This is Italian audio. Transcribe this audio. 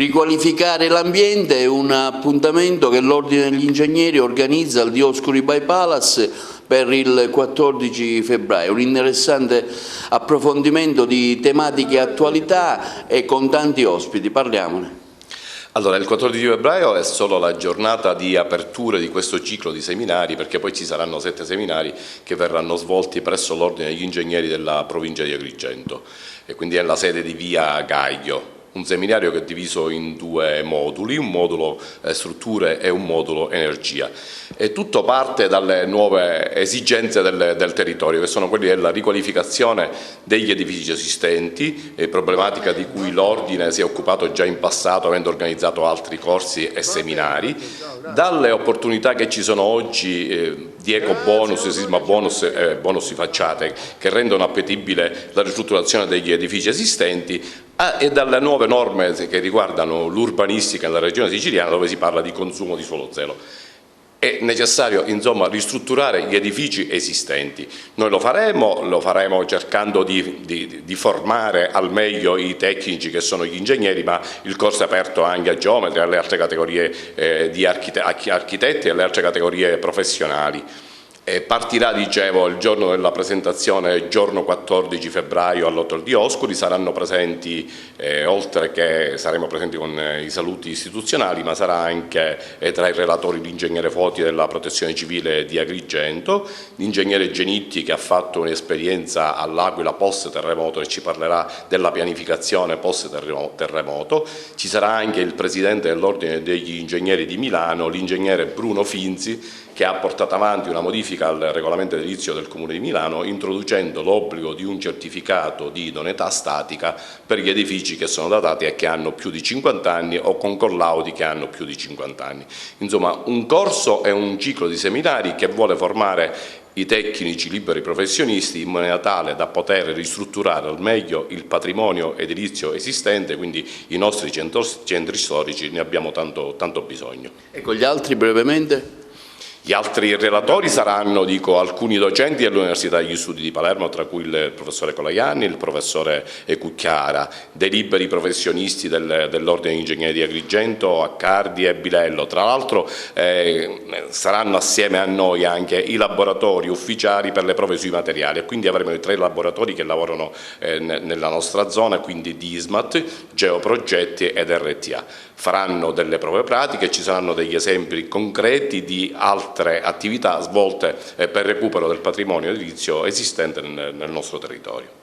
Riqualificare l'ambiente è un appuntamento che l'Ordine degli Ingegneri organizza al Dioscuri by Palace per il 14 febbraio, un interessante approfondimento di tematiche e attualità e con tanti ospiti, parliamone. Allora, il 14 febbraio è solo la giornata di apertura di questo ciclo di seminari, perché poi ci saranno 7 seminari che verranno svolti presso l'Ordine degli Ingegneri della provincia di Agrigento e quindi è la sede di via Gaglio. Un seminario che è diviso in 2 moduli, un modulo strutture e un modulo energia. E tutto parte dalle nuove esigenze del territorio, che sono quelle della riqualificazione degli edifici esistenti, problematica di cui l'Ordine si è occupato già in passato, avendo organizzato altri corsi e seminari, dalle opportunità che ci sono oggi di ecobonus, sisma bonus e bonus di facciate, che rendono appetibile la ristrutturazione degli edifici esistenti, e dalle nuove norme che riguardano l'urbanistica nella regione siciliana, dove si parla di consumo di suolo zero. È necessario, insomma, ristrutturare gli edifici esistenti. Noi lo faremo cercando di formare al meglio i tecnici che sono gli ingegneri, ma il corso è aperto anche a geometri, alle altre categorie di architetti e alle altre categorie professionali. Partirà, dicevo, il giorno della presentazione, il giorno 14 febbraio all'Hotel Dioscuri. Saranno presenti, oltre che saremo presenti con i saluti istituzionali, ma sarà anche tra i relatori l'ingegnere Foti della Protezione Civile di Agrigento, l'ingegnere Genitti che ha fatto un'esperienza all'Aquila post terremoto e ci parlerà della pianificazione post terremoto. Ci sarà anche il presidente dell'Ordine degli Ingegneri di Milano, l'ingegnere Bruno Finzi, che ha portato avanti una modifica al regolamento edilizio del Comune di Milano, introducendo l'obbligo di un certificato di idoneità statica per gli edifici che sono datati e che hanno più di 50 anni o con collaudi che hanno più di 50 anni. Insomma, un corso e un ciclo di seminari che vuole formare i tecnici liberi professionisti in maniera tale da poter ristrutturare al meglio il patrimonio edilizio esistente, quindi i nostri centri storici ne abbiamo tanto bisogno. E con gli altri brevemente? Gli altri relatori saranno, alcuni docenti dell'Università degli Studi di Palermo, tra cui il professore Colaianni, il professore Cucchiara, dei liberi professionisti dell'Ordine degli Ingegneri di Agrigento, Accardi e Bilello. Tra l'altro saranno assieme a noi anche i laboratori ufficiali per le prove sui materiali, e quindi avremo i 3 laboratori che lavorano nella nostra zona, quindi di ISMAT, Geoprogetti ed RTA. Faranno delle prove pratiche e ci saranno degli esempi concreti di altre attività svolte per recupero del patrimonio edilizio esistente nel nostro territorio.